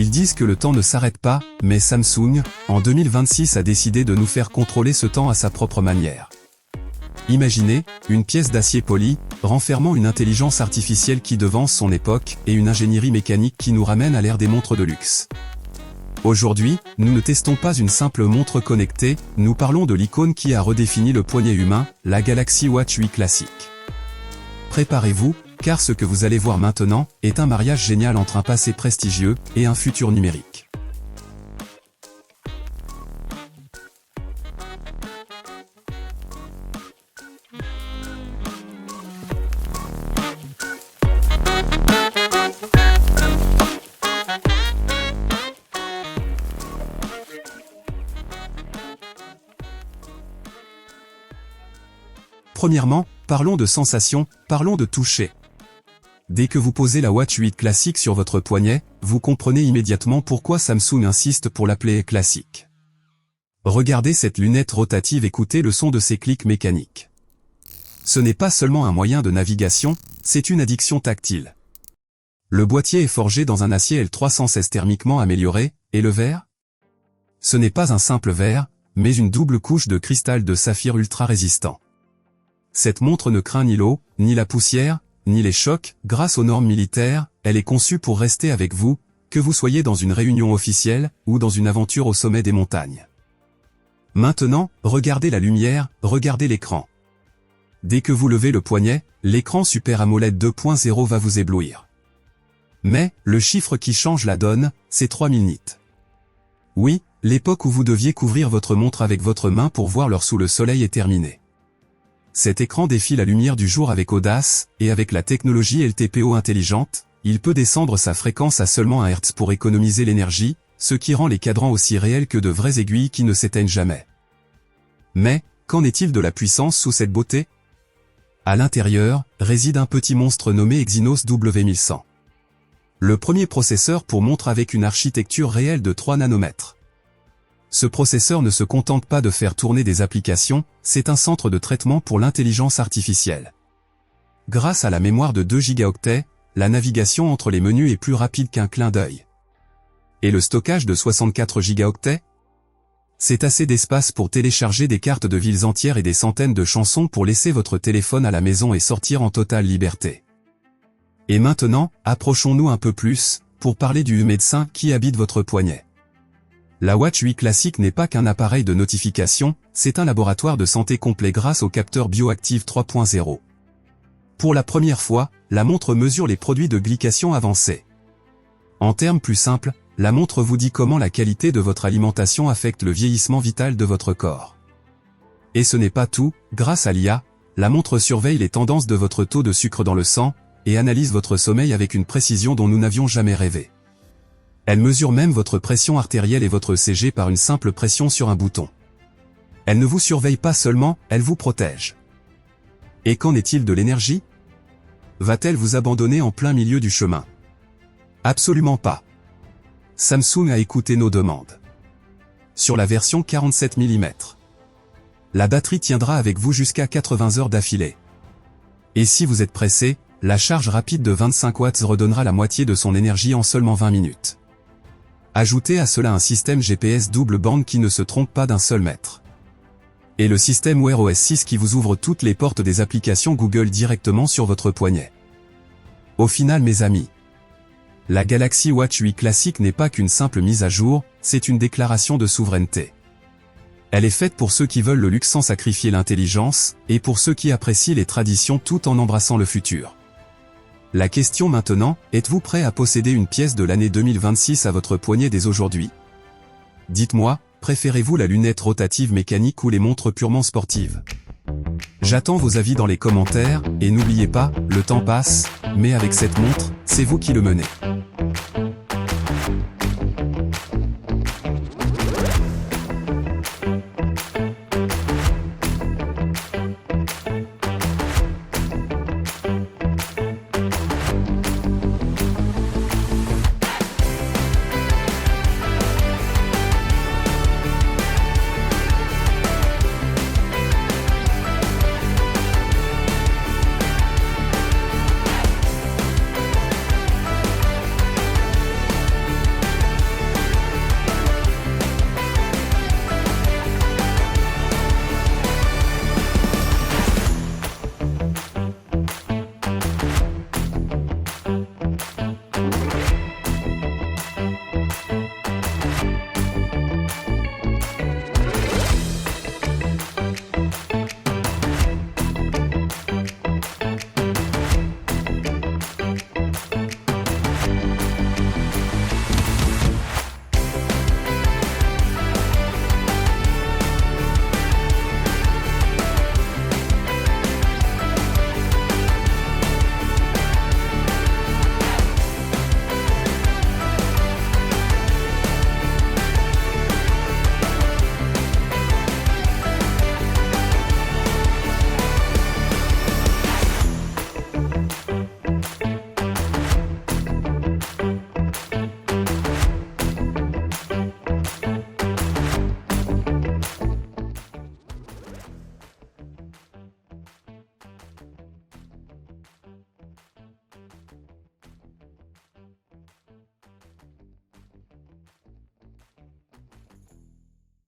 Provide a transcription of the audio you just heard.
Ils disent que le temps ne s'arrête pas, mais Samsung, en 2026 a décidé de nous faire contrôler ce temps à sa propre manière. Imaginez, une pièce d'acier poli, renfermant une intelligence artificielle qui devance son époque et une ingénierie mécanique qui nous ramène à l'ère des montres de luxe. Aujourd'hui, nous ne testons pas une simple montre connectée, nous parlons de l'icône qui a redéfini le poignet humain, la Galaxy Watch 8 Classic. Préparez-vous, car ce que vous allez voir maintenant est un mariage génial entre un passé prestigieux et un futur numérique. Premièrement, parlons de sensations, parlons de toucher. Dès que vous posez la Watch 8 Classic sur votre poignet, vous comprenez immédiatement pourquoi Samsung insiste pour l'appeler classique. Regardez cette lunette rotative, écoutez le son de ses clics mécaniques. Ce n'est pas seulement un moyen de navigation, c'est une addiction tactile. Le boîtier est forgé dans un acier L316 thermiquement amélioré, et le verre? Ce n'est pas un simple verre, mais une double couche de cristal de saphir ultra résistant. Cette montre ne craint ni l'eau, ni la poussière, ni les chocs. Grâce aux normes militaires, elle est conçue pour rester avec vous, que vous soyez dans une réunion officielle, ou dans une aventure au sommet des montagnes. Maintenant, regardez la lumière, regardez l'écran. Dès que vous levez le poignet, l'écran Super AMOLED 2.0 va vous éblouir. Mais, le chiffre qui change la donne, c'est 3000 nits. Oui, l'époque où vous deviez couvrir votre montre avec votre main pour voir l'heure sous le soleil est terminée. Cet écran défie la lumière du jour avec audace, et avec la technologie LTPO intelligente, il peut descendre sa fréquence à seulement 1 Hz pour économiser l'énergie, ce qui rend les cadrans aussi réels que de vraies aiguilles qui ne s'éteignent jamais. Mais, qu'en est-il de la puissance sous cette beauté? À l'intérieur, réside un petit monstre nommé Exynos W1100. Le premier processeur pour montre avec une architecture réelle de 3 nanomètres. Ce processeur ne se contente pas de faire tourner des applications, c'est un centre de traitement pour l'intelligence artificielle. Grâce à la mémoire de 2 gigaoctets, la navigation entre les menus est plus rapide qu'un clin d'œil. Et le stockage de 64 gigaoctets? C'est assez d'espace pour télécharger des cartes de villes entières et des centaines de chansons pour laisser votre téléphone à la maison et sortir en totale liberté. Et maintenant, approchons-nous un peu plus, pour parler du médecin qui habite votre poignet. La Watch 8 Classic n'est pas qu'un appareil de notification, c'est un laboratoire de santé complet grâce au capteur Bioactive 3.0. Pour la première fois, la montre mesure les produits de glycation avancés. En termes plus simples, la montre vous dit comment la qualité de votre alimentation affecte le vieillissement vital de votre corps. Et ce n'est pas tout, grâce à l'IA, la montre surveille les tendances de votre taux de sucre dans le sang, et analyse votre sommeil avec une précision dont nous n'avions jamais rêvé. Elle mesure même votre pression artérielle et votre CG par une simple pression sur un bouton. Elle ne vous surveille pas seulement, elle vous protège. Et qu'en est-il de l'énergie? Va-t-elle vous abandonner en plein milieu du chemin? Absolument pas. Samsung a écouté nos demandes. Sur la version 47 mm. La batterie tiendra avec vous jusqu'à 80 heures d'affilée. Et si vous êtes pressé, la charge rapide de 25 watts redonnera la moitié de son énergie en seulement 20 minutes. Ajoutez à cela un système GPS double bande qui ne se trompe pas d'un seul mètre. Et le système Wear OS 6 qui vous ouvre toutes les portes des applications Google directement sur votre poignet. Au final mes amis, la Galaxy Watch 8 Classic n'est pas qu'une simple mise à jour, c'est une déclaration de souveraineté. Elle est faite pour ceux qui veulent le luxe sans sacrifier l'intelligence, et pour ceux qui apprécient les traditions tout en embrassant le futur. La question maintenant, êtes-vous prêt à posséder une pièce de l'année 2026 à votre poignet dès aujourd'hui? Dites-moi, préférez-vous la lunette rotative mécanique ou les montres purement sportives? J'attends vos avis dans les commentaires, et n'oubliez pas, le temps passe, mais avec cette montre, c'est vous qui le menez.